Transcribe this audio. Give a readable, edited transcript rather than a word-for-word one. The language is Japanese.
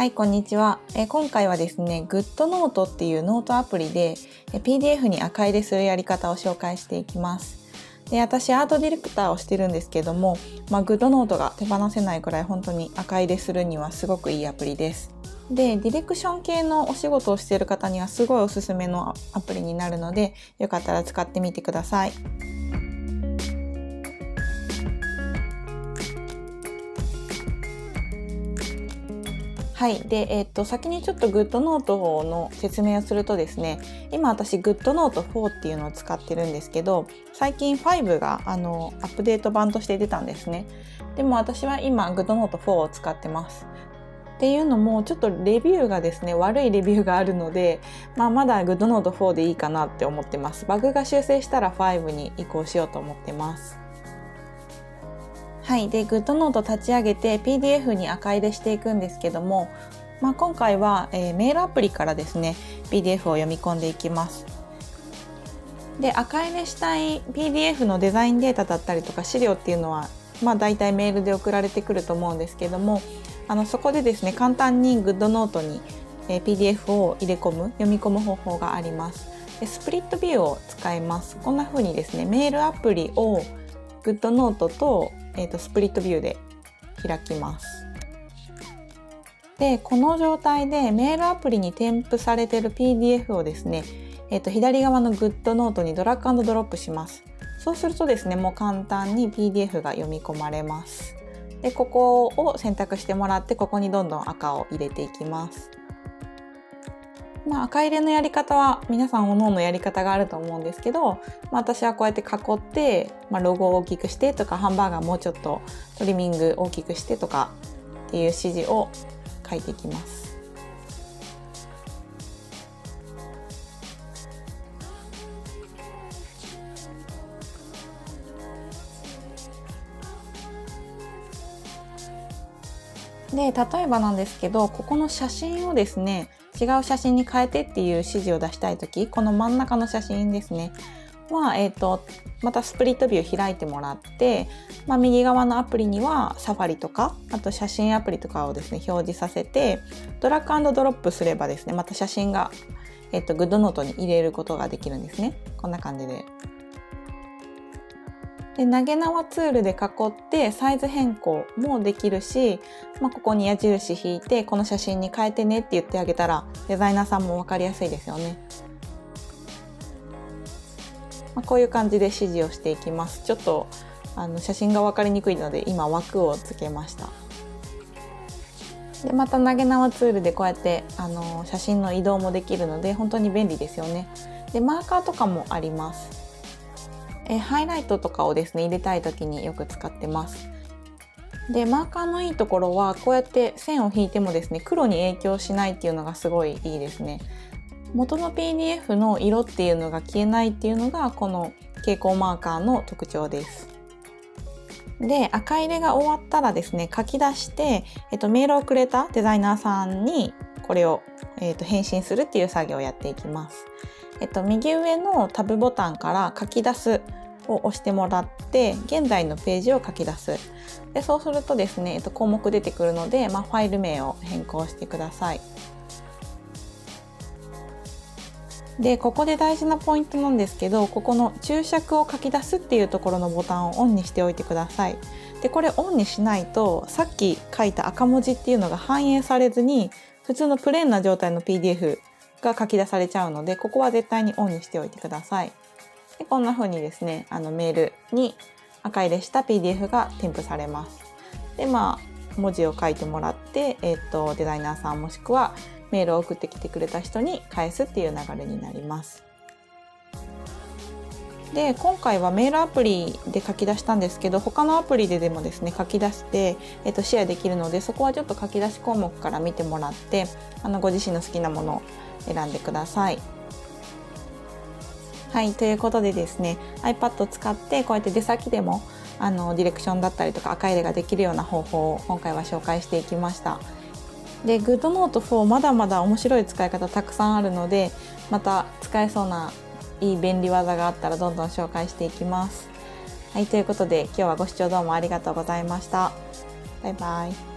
はい、こんにちは。今回はですね、GoodNote っていうノートアプリでPDF に赤入れするやり方を紹介していきます。で、私アートディレクターをしてるんですけども、GoodNote が手放せないくらい本当に赤入れするにはすごくいいアプリです。で、ディレクション系のお仕事をしている方にはすごいおすすめのアプリになるので、よかったら使ってみてください。はい。で、先にちょっと GoodNote の説明をするとですね、今私 GoodNote 4っていうのを使ってるんですけど、最近5がアップデート版として出たんですね。でも私は今 GoodNote 4を使ってます。っていうのもちょっとレビューがですね、悪いレビューがあるので、まだ GoodNote 4でいいかなって思ってます。バグが修正したら5に移行しようと思ってます。はい。で、GoodNote 立ち上げて PDF に赤入れしていくんですけども、今回は、メールアプリからですね、PDF を読み込んでいきます。で、赤入れしたい PDF のデザインデータだったりとか資料っていうのは、大体メールで送られてくると思うんですけども、そこでですね、簡単に GoodNote に、PDF を入れ込む、読み込む方法があります。で、スプリットビューを使います。こんな風にですね、メールアプリを GoodNote とスプリットビューで開きます。で、この状態でメールアプリに添付されている PDF をですね、左側の GoodNote にドラッグ&ドロップします。そうするとですね、もう簡単に PDF が読み込まれます。で、ここを選択してもらって、ここにどんどん赤を入れていきます。赤入れのやり方は皆さん各々やり方があると思うんですけど、私はこうやって囲って、ロゴを大きくしてとか、ハンバーガーもうちょっとトリミング大きくしてとかっていう指示を書いていきます。で、例えばなんですけど、ここの写真をですね、違う写真に変えてっていう指示を出したいとき、この真ん中の写真ですね。は、またスプリットビュー開いてもらって、右側のアプリにはサファリとか、あと写真アプリとかをですね、表示させて、ドラッグ&ドロップすればですね、また写真が、GoodNote に入れることができるんですね。こんな感じで。で、投げ縄ツールで囲ってサイズ変更もできるし、ここに矢印引いてこの写真に変えてねって言ってあげたらデザイナーさんも分かりやすいですよね。こういう感じで指示をしていきます。ちょっと写真が分かりにくいので今枠をつけました。で、また投げ縄ツールでこうやって写真の移動もできるので本当に便利ですよね。で、マーカーとかもあります。ハイライトとかをですね、入れたい時によく使ってます。で、マーカーのいいところはこうやって線を引いてもですね、黒に影響しないっていうのがすごいいいですね。元の PDF の色っていうのが消えないっていうのがこの蛍光マーカーの特徴です。で、赤入れが終わったらですね、書き出して、メールをくれたデザイナーさんにこれを、返信するっていう作業をやっていきます。右上のタブボタンから書き出すを押してもらって、現在のページを書き出す。で、そうするとですね、項目出てくるので、ファイル名を変更してください。で、ここで大事なポイントなんですけど、ここの注釈を書き出すっていうところのボタンをオンにしておいてください。で、これオンにしないと、さっき書いた赤文字っていうのが反映されずに、普通のプレーンな状態の PDF が書き出されちゃうので、ここは絶対にオンにしておいてください。で、こんな風にですね、メールに赤入れした PDF が添付されます。で、文字を書いてもらって、デザイナーさんもしくはメールを送ってきてくれた人に返すっていう流れになります。で、今回はメールアプリで書き出したんですけど、他のアプリでもですね、書き出して、シェアできるので、そこはちょっと書き出し項目から見てもらって、ご自身の好きなものを選んでください。はい、ということでですね、iPad を使ってこうやって出先でもディレクションだったりとか赤入れができるような方法を今回は紹介していきました。で、GoodNote 4まだまだ面白い使い方たくさんあるので、また使えそうないい便利技があったらどんどん紹介していきます。はい、ということで今日はご視聴どうもありがとうございました。バイバイ。